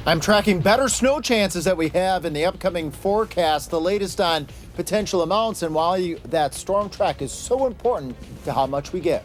I'm tracking better snow chances that we have in the upcoming forecast, the latest on potential amounts and why that storm track is so important to how much we get.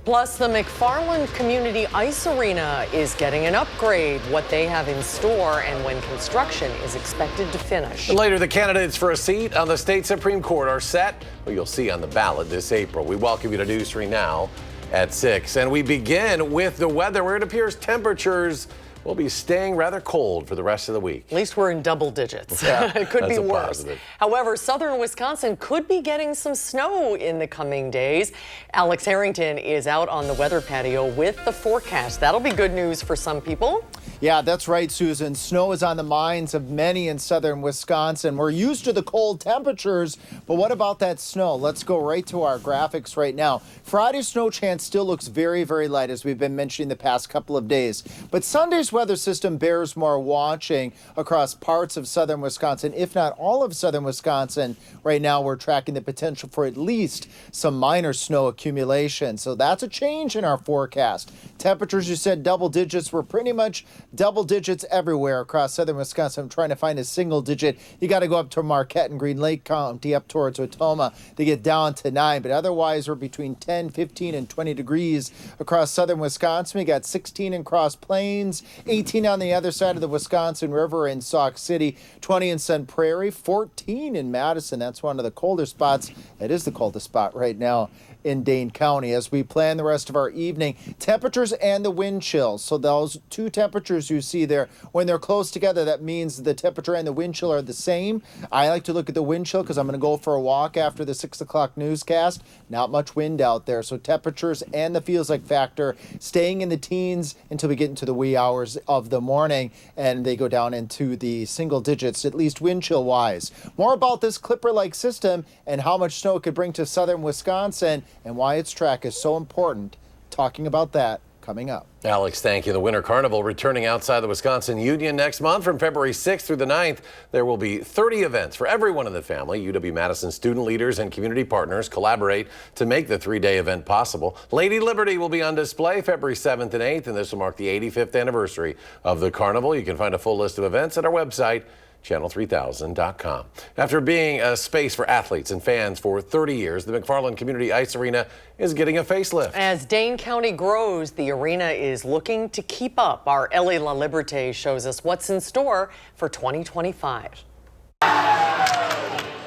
Plus, the McFarland Community Ice Arena is getting an upgrade, what they have in store, and when construction is expected to finish. And later, the candidates for a seat on the state Supreme Court are set. Well, you'll see on the ballot this April. We welcome you to News 3 Now at 6. And we begin with the weather, where it appears temperatures will be staying rather cold for the rest of the week. At least we're in double digits. Yeah, it could be worse. Positive. However, southern Wisconsin could be getting some snow in the coming days. Alex Harrington is out on the weather patio with the forecast. That'll be good news for some people. Yeah, that's right, Susan. Snow is on the minds of many in southern Wisconsin. We're used to the cold temperatures, but what about that snow? Let's go right to our graphics right now. Friday's snow chance still looks very, very light, as we've been mentioning the past couple of days. But Sunday's weather system bears more watching across parts of southern Wisconsin, if not all of southern Wisconsin. Right now, we're tracking the potential for at least some minor snow accumulation. So that's a change in our forecast. Temperatures, you said double digits. We're pretty much double digits everywhere across southern Wisconsin. I'm trying to find a single digit. You got to go up to Marquette and Green Lake County, up towards Otoma to get down to 9. But otherwise, we're between 10, 15, and 20 degrees across southern Wisconsin. We got 16 in Cross Plains, 18 on the other side of the Wisconsin River in Sauk City, 20 in Sun Prairie, 14 in Madison. That's one of the colder spots. It is the coldest spot right now in Dane County. As we plan the rest of our evening, temperatures and the wind chills. So those two temperatures you see there, when they're close together, that means the temperature and the wind chill are the same. I like to look at the wind chill because I'm going to go for a walk after the 6 o'clock newscast. Not much wind out there. So temperatures and the feels like factor staying in the teens until we get into the wee hours of the morning, and they go down into the single digits, at least wind chill wise. More about this Clipper-like system and how much snow it could bring to southern Wisconsin and why its track is so important. Talking about that coming up. Alex, thank you. The Winter Carnival returning outside the Wisconsin Union next month from February 6th through the 9th. There will be 30 events for everyone in the family. UW-Madison student leaders and community partners collaborate to make the three-day event possible. Lady Liberty will be on display February 7th and 8th, and this will mark the 85th anniversary of the carnival. You can find a full list of events at our website, channel3000.com. After being a space for athletes and fans for 30 years, the McFarland Community Ice Arena is getting a facelift. As Dane County grows, the arena is looking to keep up. Our Ellie La Liberté shows us what's in store for 2025.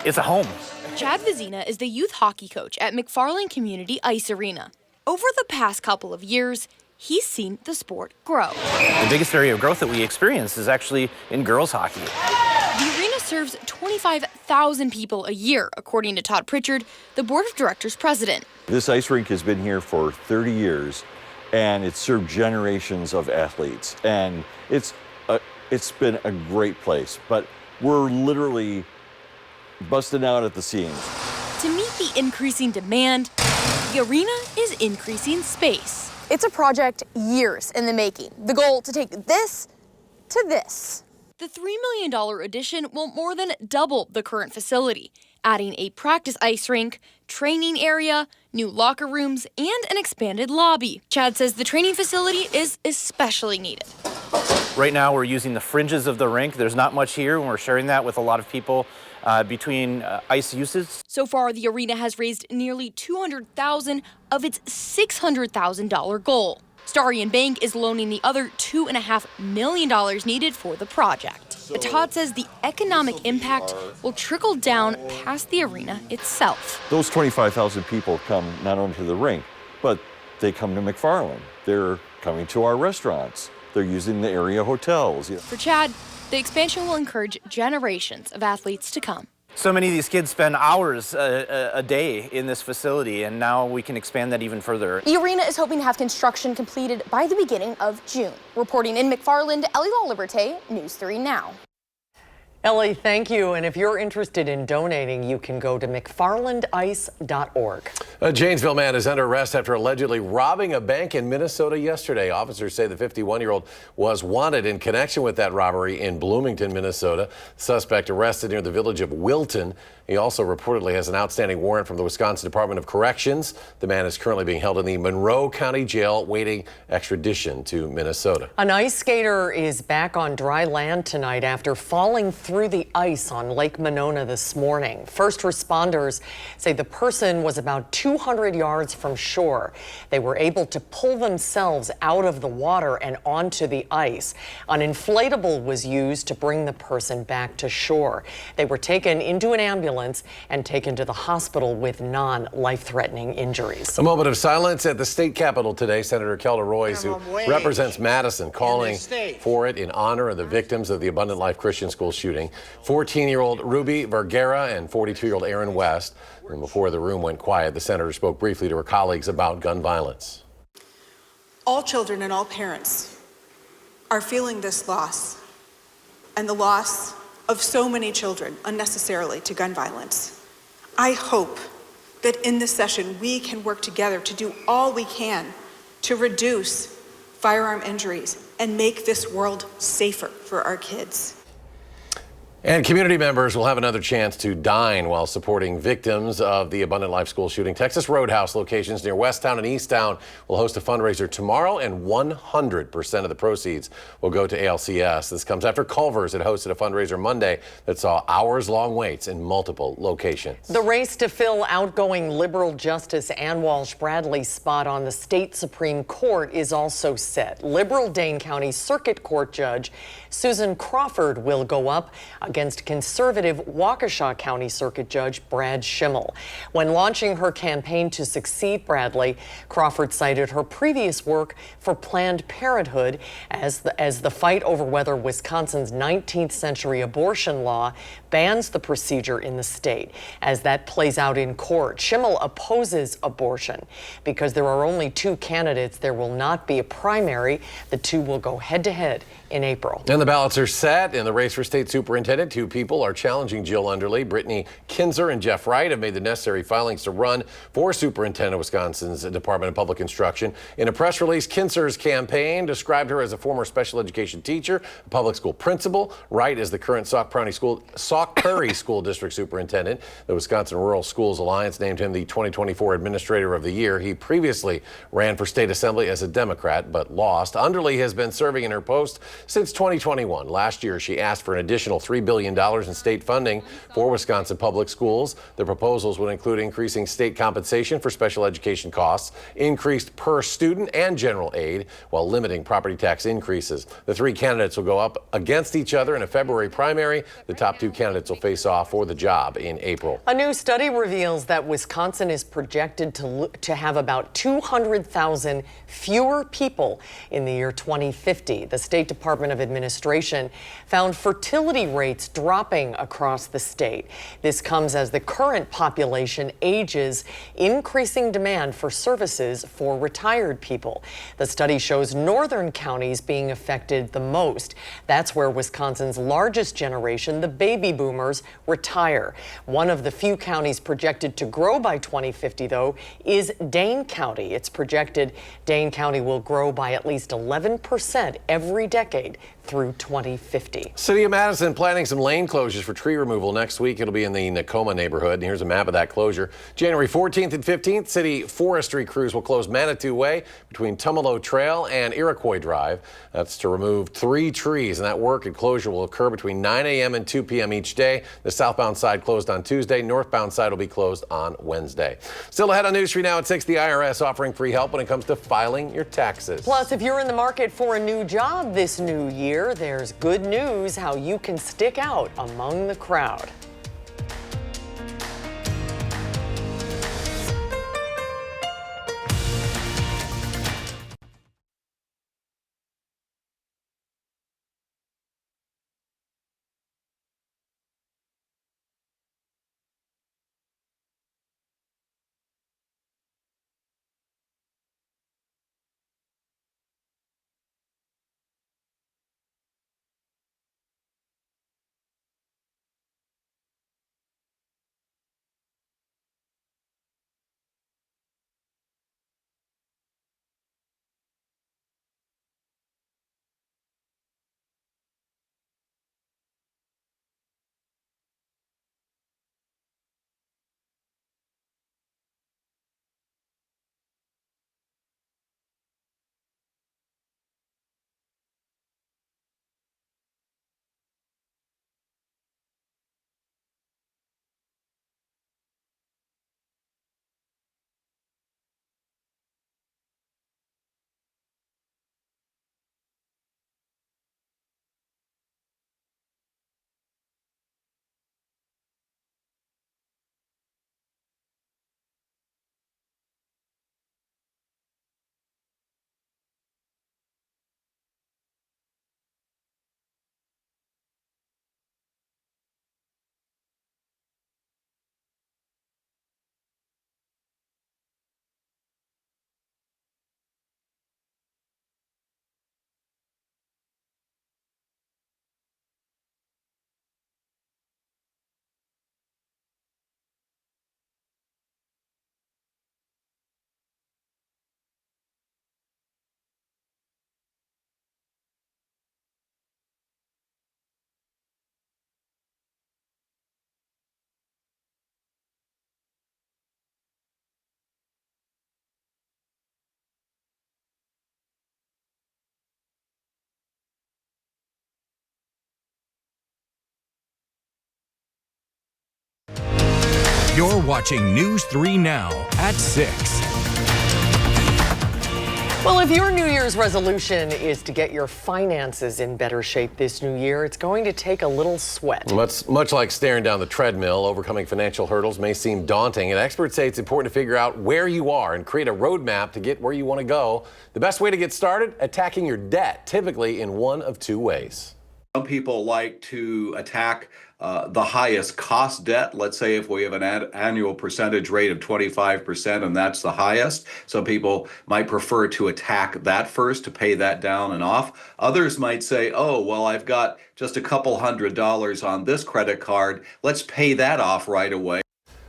It's a home. Chad Vizina is the youth hockey coach at McFarland Community Ice Arena. Over the past couple of years, he's seen the sport grow. The biggest area of growth that we experience is actually in girls hockey. The arena serves 25,000 people a year, according to Todd Pritchard, the board of directors president. This ice rink has been here for 30 years, and it's served generations of athletes. And it's been a great place, but we're literally busting out at the seams. To meet the increasing demand, the arena is increasing space. It's a project years in the making. The goal to take this to this. The $3 million addition will more than double the current facility, adding a practice ice rink, training area, new locker rooms, and an expanded lobby. Chad says the training facility is especially needed. Right now we're using the fringes of the rink. There's not much here, and we're sharing that with a lot of people between ice uses. So far, the arena has raised nearly $200,000 of its $600,000 goal. Starion Bank is loaning the other $2.5 million needed for the project. But Todd says the economic impact will trickle down past the arena itself. Those 25,000 people come not only to the rink, but they come to McFarland. They're coming to our restaurants. They're using the area hotels. For Chad, the expansion will encourage generations of athletes to come. So many of these kids spend hours a day in this facility, and now we can expand that even further. The arena is hoping to have construction completed by the beginning of June. Reporting in McFarland, Ellie La Liberté, News 3 Now. Ellie, thank you. And if you're interested in donating, you can go to mcfarlandice.org. A Janesville man is under arrest after allegedly robbing a bank in Minnesota yesterday. Officers say the 51-year-old was wanted in connection with that robbery in Bloomington, Minnesota. Suspect arrested near the village of Wilton. He also reportedly has an outstanding warrant from the Wisconsin Department of Corrections. The man is currently being held in the Monroe County Jail, waiting extradition to Minnesota. An ice skater is back on dry land tonight after falling through the ice on Lake Monona this morning. First responders say the person was about 200 yards from shore. They were able to pull themselves out of the water and onto the ice. An inflatable was used to bring the person back to shore. They were taken into an ambulance and taken to the hospital with non-life-threatening injuries. A moment of silence at the state capitol today. Senator Kelda Roys, who represents Madison, calling for it in honor of the victims of the Abundant Life Christian School shooting. 14-year-old Ruby Vergara and 42-year-old Aaron West. And before the room went quiet, the senator spoke briefly to her colleagues about gun violence. All children and all parents are feeling this loss and the loss of so many children unnecessarily to gun violence. I hope that in this session we can work together to do all we can to reduce firearm injuries and make this world safer for our kids. And community members will have another chance to dine while supporting victims of the Abundant Life School shooting. Texas Roadhouse locations near Westtown and Easttown will host a fundraiser tomorrow, and 100% of the proceeds will go to ALCS. This comes after Culver's had hosted a fundraiser Monday that saw hours-long waits in multiple locations. The race to fill outgoing liberal Justice Ann Walsh Bradley's spot on the state Supreme Court is also set. Liberal Dane County Circuit Court Judge Susan Crawford will go up against conservative Waukesha County Circuit Judge Brad Schimmel. When launching her campaign to succeed Bradley, Crawford cited her previous work for Planned Parenthood as the fight over whether Wisconsin's 19th century abortion law bans the procedure in the state. As that plays out in court, Schimmel opposes abortion. Because there are only two candidates, there will not be a primary. The two will go head-to-head in April. And the ballots are set in the race for state superintendent. Two people are challenging Jill Underly. Brittany Kinzer and Jeff Wright have made the necessary filings to run for superintendent of Wisconsin's Department of Public Instruction. In a press release, Kinzer's campaign described her as a former special education teacher, a public school principal. Wright is the current Sauk Prairie School District superintendent. The Wisconsin Rural Schools Alliance named him the 2024 Administrator of the Year. He previously ran for state assembly as a Democrat, but lost. Underly has been serving in her post since 2021. Last year, she asked for an additional $3 billion in state funding for Wisconsin public schools. The proposals would include increasing state compensation for special education costs, increased per student and general aid, while limiting property tax increases. The three candidates will go up against each other in a February primary. The top two candidates will face off for the job in April. A new study reveals that Wisconsin is projected to have about 200,000 fewer people in the year 2050. The State Department of Administration found fertility rates dropping across the state. This comes as the current population ages, increasing demand for services for retired people. The study shows northern counties being affected the most. That's where Wisconsin's largest generation, the baby boomers, retire. One of the few counties projected to grow by 2050, though, is Dane County. It's projected Dane County will grow by at least 11% every decade through 2050. City of Madison planning some lane closures for tree removal next week. It'll be in the Nakoma neighborhood. And here's a map of that closure. January 14th and 15th, city forestry crews will close Manitou Way between Tumalo Trail and Iroquois Drive. That's to remove 3 trees, and that work and closure will occur between 9 a.m. and 2 p.m. each day. The southbound side closed on Tuesday. Northbound side will be closed on Wednesday. Still ahead on News 3 Now at 6, the IRS offering free help when it comes to filing your taxes. Plus, if you're in the market for a new job this new year, there's good news how you can stick out among the crowd. You're watching News 3 Now at 6. Well, if your New Year's resolution is to get your finances in better shape this new year, it's going to take a little sweat. Much like staring down the treadmill, overcoming financial hurdles may seem daunting, and experts say it's important to figure out where you are and create a roadmap to get where you want to go. The best way to get started? Attacking your debt, typically in one of two ways. Some people like to attack the highest cost debt. Let's say if we have an annual percentage rate of 25% and that's the highest. Some people might prefer to attack that first to pay that down and off. Others might say, oh, well, I've got just a couple $100 on this credit card. Let's pay that off right away.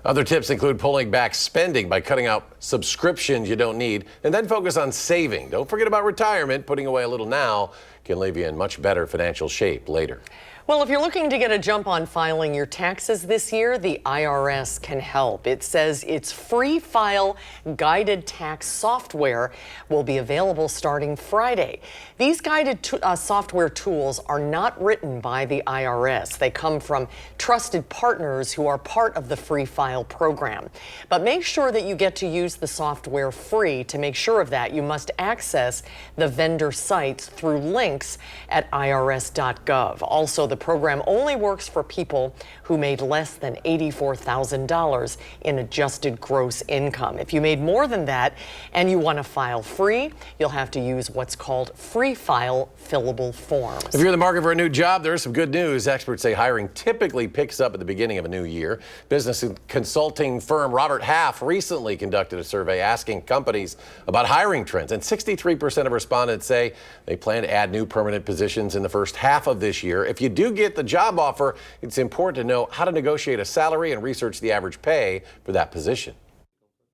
Other tips include pulling back spending by cutting out subscriptions you don't need, and then focus on saving. Don't forget about retirement. Putting away a little now can leave you in much better financial shape later. Well, if you're looking to get a jump on filing your taxes this year, the IRS can help. It says its free file guided tax software will be available starting Friday. These guided software tools are not written by the IRS. They come from trusted partners who are part of the free file program. But make sure that you get to use the software free. To make sure of that, you must access the vendor sites through links at irs.gov. Also, the program only works for people who made less than $84,000 in adjusted gross income. If you made more than that and you want to file free, you'll have to use what's called free file fillable forms. If you're in the market for a new job, there's some good news. Experts say hiring typically picks up at the beginning of a new year. Business consulting firm Robert Half recently conducted a survey asking companies about hiring trends, and 63% of respondents say they plan to add new permanent positions in the first half of this year. If you do get the job offer, it's important to know how to negotiate a salary and research the average pay for that position.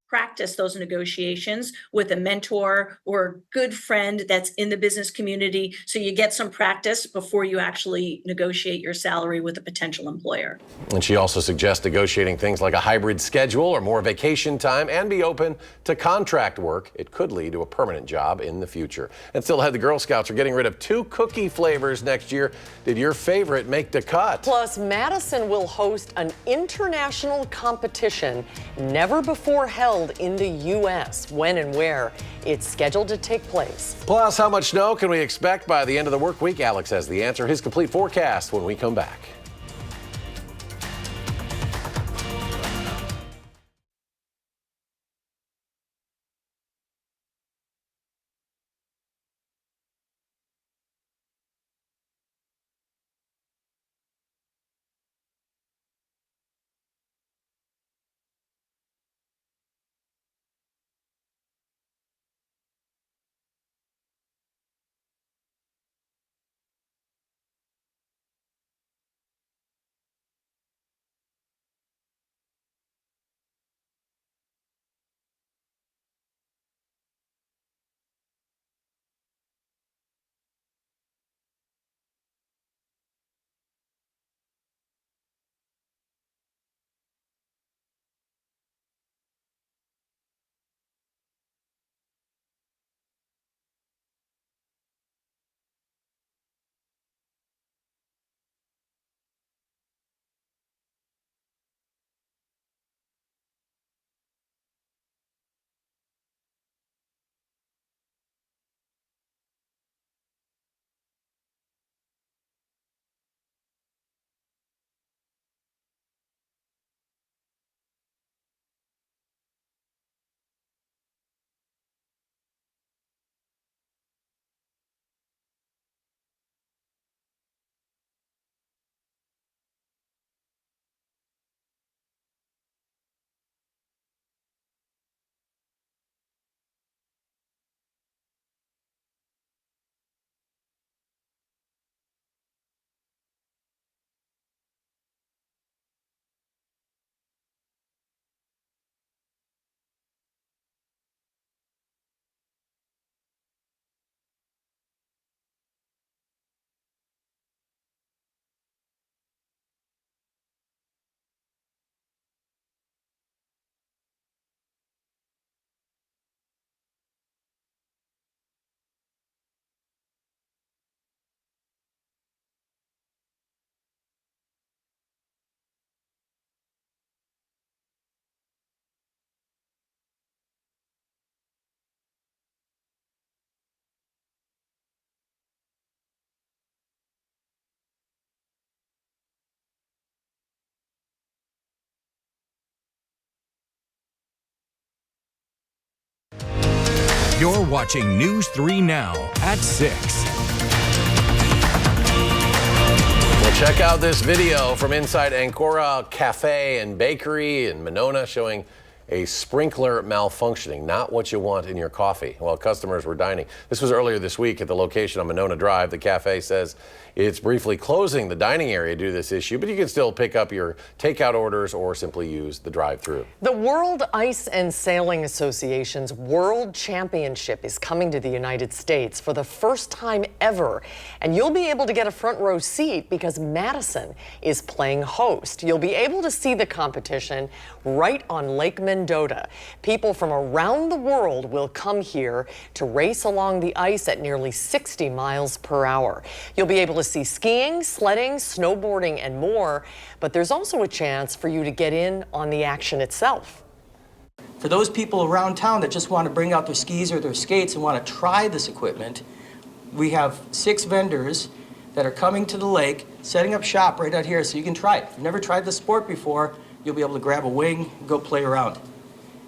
Practice those negotiations with a mentor or a good friend that's in the business community so you get some practice before you actually negotiate your salary with a potential employer. And she also suggests negotiating things like a hybrid schedule or more vacation time, and be open to contract work. It could lead to a permanent job in the future. And still ahead, the Girl Scouts are getting rid of 2 cookie flavors next year. Did your favorite make the cut? Plus, Madison will host an international competition never before held in the U.S. When and where it's scheduled to take place. Plus, how much snow can we expect by the end of the work week? Alex has the answer. His complete forecast when we come back. You're watching News 3 Now at 6. Well, check out this video from inside Ancora Cafe and Bakery in Monona showing a sprinkler malfunctioning, not what you want in your coffee while customers were dining. This was earlier this week at the location on Monona Drive. The cafe says it's briefly closing the dining area due to this issue, but you can still pick up your takeout orders or simply use the drive-through. The World Ice and Sailing Association's World Championship is coming to the United States for the first time ever, and you'll be able to get a front row seat because Madison is playing host. You'll be able to see the competition right on Lake Mendota. People from around the world will come here to race along the ice at nearly 60 miles per hour. You'll be able to see skiing, sledding, snowboarding, and more, but there's also a chance for you to get in on the action itself. For those people around town that just want to bring out their skis or their skates and want to try this equipment, we have 6 vendors that are coming to the lake, setting up shop right out here so you can try it. If you've never tried the sport before, you'll be able to grab a wing and go play around.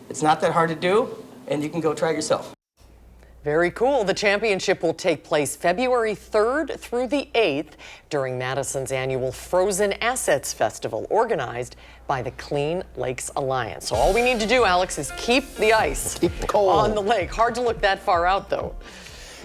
It's not that hard to do, and you can go try it yourself. Very cool. The championship will take place February 3rd through the 8th during Madison's annual Frozen Assets Festival, organized by the Clean Lakes Alliance. So all we need to do, Alex, is keep the ice on the lake. Hard to look that far out, though.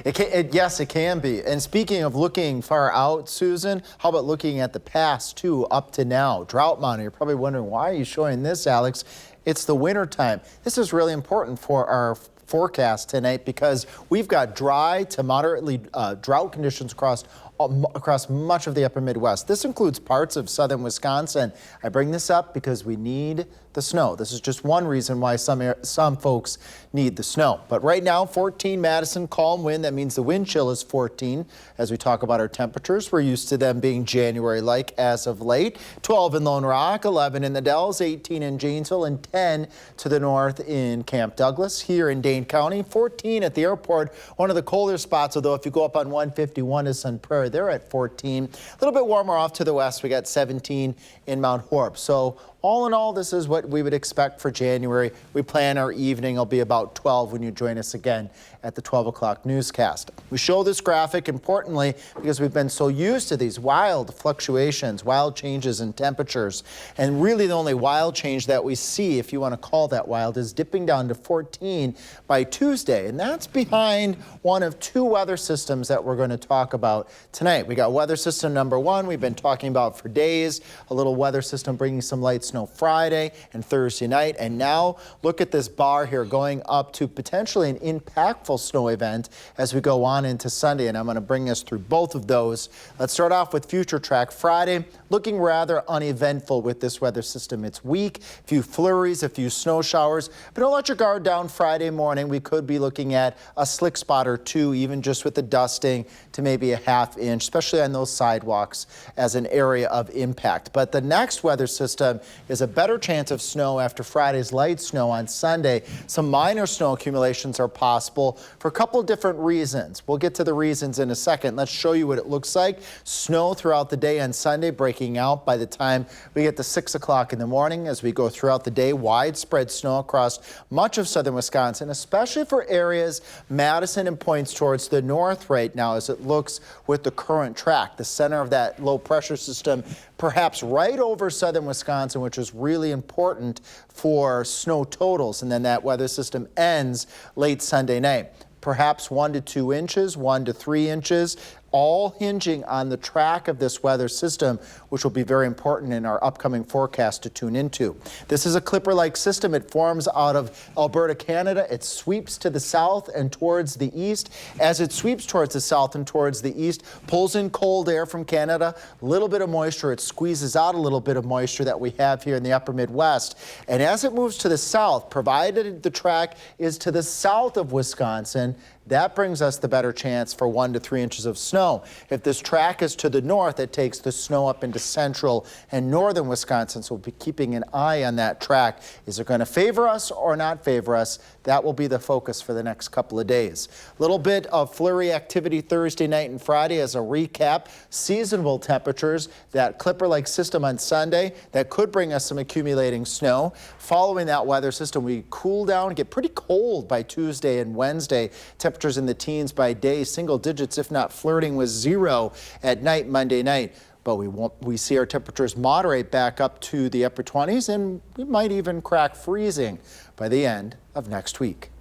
Yes, it can be. And speaking of looking far out, Susan, how about looking at the past, too, up to now? Drought monitor. You're probably wondering, why are you showing this, Alex? It's the winter time. This is really important for our forecast tonight because we've got dry to moderately drought conditions across much of the upper Midwest. This includes parts of southern Wisconsin. I bring this up because we need the snow. This is just one reason why some folks need the snow. But right now, 14 Madison, calm wind. That means the wind chill is 14. As we talk about our temperatures, we're used to them being January-like as of late. 12 in Lone Rock, 11 in the Dells, 18 in Janesville, and 10 to the north in Camp Douglas. Here in Dane County, 14 at the airport. One of the colder spots, although if you go up on 151 to Sun Prairie, they're at 14. A little bit warmer off to the west. We got 17 in Mount Horeb. So all in all, this is what we would expect for January. We plan our evening. It'll be about 12 when you join us again at the 12 o'clock newscast. We show this graphic importantly because we've been so used to these wild fluctuations, wild changes in temperatures. And really the only wild change that we see, if you want to call that wild, is dipping down to 14 by Tuesday. And that's behind one of 2 weather systems that we're going to talk about tonight. We got weather system number 1 we've been talking about for days, a little weather system bringing some light snow Friday and Thursday night. And now look at this bar here going up to potentially an impactful snow event as we go on into Sunday. And I'm going to bring us through both of those. Let's start off with Future Track Friday, looking rather uneventful with this weather system. It's weak, a few flurries, a few snow showers, but don't let your guard down Friday morning. We could be looking at a slick spot or 2, even just with the dusting to maybe a ½ inch, especially on those sidewalks as an area of impact. But the next weather system is a better chance of snow after Friday's light snow on Sunday. Some minor snow accumulations are possible for a couple of different reasons. We'll get to the reasons in a second. Let's show you what it looks like. Snow throughout the day on Sunday, breaking out by the time we get to 6 o'clock in the morning. As we go throughout the day, widespread snow across much of southern Wisconsin, especially for areas Madison and points towards the north right now as it looks with the current track. The center of that low pressure system perhaps right over southern Wisconsin, which is really important for snow totals. And then that weather system ends late Sunday night. Perhaps 1 to 2 inches, 1 to 3 inches, all hinging on the track of this weather system, which will be very important in our upcoming forecast to tune into. This is a Clipper-like system. It forms out of Alberta, Canada. It sweeps to the south and towards the east. As it sweeps towards the south and towards the east, pulls in cold air from Canada, a little bit of moisture. It squeezes out a little bit of moisture that we have here in the upper Midwest. And as it moves to the south, provided the track is to the south of Wisconsin, That brings us the better chance for 1 to 3 inches of snow. If this track is to the north, it takes the snow up into central and northern Wisconsin, so we'll be keeping an eye on that track. Is it going to favor us or not favor us? That will be the focus for the next couple of days. A little bit of flurry activity Thursday night and Friday as a recap. Seasonable temperatures, that Clipper-like system on Sunday that could bring us some accumulating snow. Following that weather system, we cool down, get pretty cold by Tuesday and Wednesday. Temperatures in the teens by day, single digits, if not flirting with 0 at night Monday night. But we see our temperatures moderate back up to the upper 20s, and we might even crack freezing by the end of next week.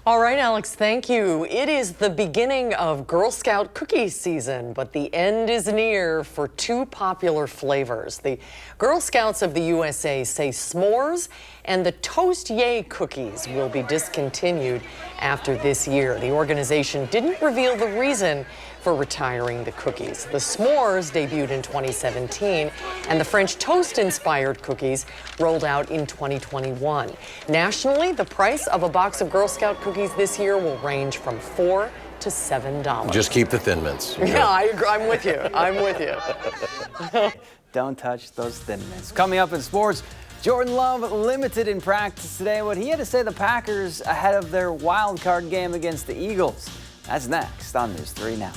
All right, Alex, thank you. It is the beginning of Girl Scout cookie season, but the end is near for 2 popular flavors. The Girl Scouts of the USA say s'mores and the Toast Yay cookies will be discontinued after this year. The organization didn't reveal the reason for retiring the cookies. The s'mores debuted in 2017, and the French toast-inspired cookies rolled out in 2021. Nationally, the price of a box of Girl Scout cookies this year will range from $4 to $7. Just keep the Thin Mints. Yeah, I agree. I'm with you. I'm with you. Don't touch those Thin Mints. Coming up in sports, Jordan Love limited in practice today. What he had to say the Packers ahead of their wild card game against the Eagles. That's next on News 3 Now.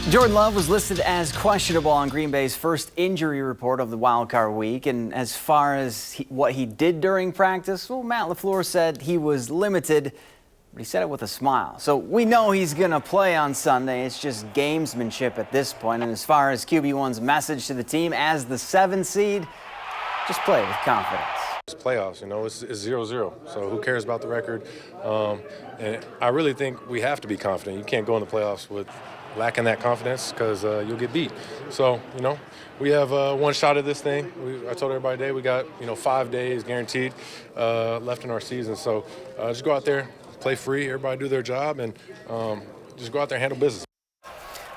Jordan Love was listed as questionable on Green Bay's first injury report of the wildcard week. And as far as what he did during practice, well, Matt LaFleur said he was limited, but he said it with a smile. So we know he's going to play on Sunday. It's just gamesmanship at this point. And as far as QB1's message to the team as the 7 seed, just play with confidence. It's playoffs, you know, it's 0-0, so who cares about the record? And I really think we have to be confident. You can't go in the playoffs with lacking that confidence because you'll get beat. So, we have one shot at this thing. I told everybody today we got, 5 days guaranteed left in our season. So just go out there, play free, everybody do their job, and just go out there and handle business.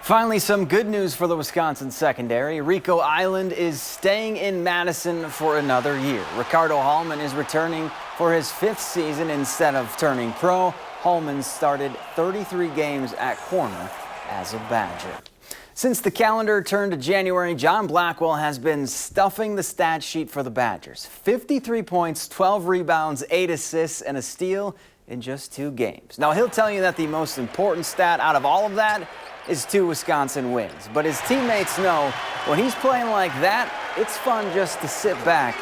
Finally, some good news for the Wisconsin secondary. Rico Island is staying in Madison for another year. Ricardo Hallman is returning for his 5th season instead of turning pro. Hallman started 33 games at corner as a Badger. Since the calendar turned to January, John Blackwell has been stuffing the stat sheet for the Badgers. 53 points, 12 rebounds, 8 assists, and a steal in just 2 games. Now, he'll tell you that the most important stat out of all of that is 2 Wisconsin wins. But his teammates know when he's playing like that, it's fun just to sit back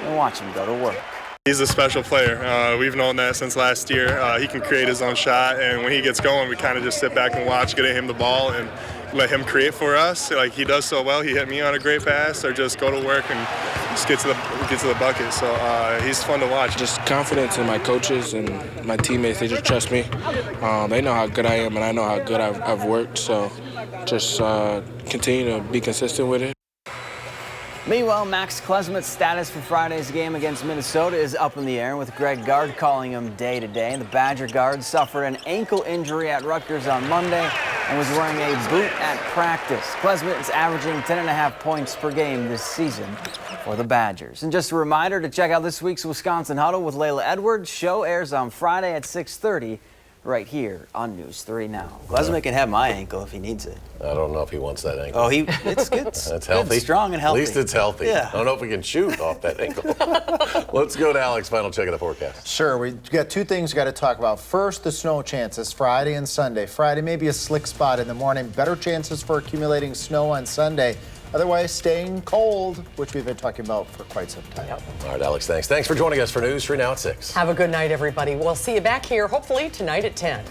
and watch him go to work. He's a special player. We've known that since last year. He can create his own shot, and when he gets going, we kind of just sit back and watch, getting him the ball and let him create for us. Like he does so well. He hit me on a great pass, or just go to work and just get to the bucket. So he's fun to watch. Just confidence in my coaches and my teammates. They just trust me. They know how good I am, and I know how good I've worked. So just continue to be consistent with it. Meanwhile, Max Klesmit's status for Friday's game against Minnesota is up in the air, with Greg Gard calling him day-to-day. The Badger guard suffered an ankle injury at Rutgers on Monday and was wearing a boot at practice. Klesmit is averaging 10.5 points per game this season for the Badgers. And just a reminder to check out this week's Wisconsin Huddle with Layla Edwards. Show airs on Friday at 6:30. Right here on News 3 Now. Klesmit can have my ankle if he needs it. I don't know if he wants that ankle. Oh, it's good. That's healthy. Good, strong and healthy. At least it's healthy. Yeah. I don't know if we can shoot off that ankle. Let's go to Alex. Final check of the forecast. Sure. We've got 2 things we got to talk about. First, the snow chances Friday and Sunday. Friday, maybe a slick spot in the morning. Better chances for accumulating snow on Sunday. Otherwise, staying cold, which we've been talking about for quite some time. Yep. All right, Alex, thanks. Thanks for joining us for News 3 Now at 6. Have a good night, everybody. We'll see you back here, hopefully, tonight at 10.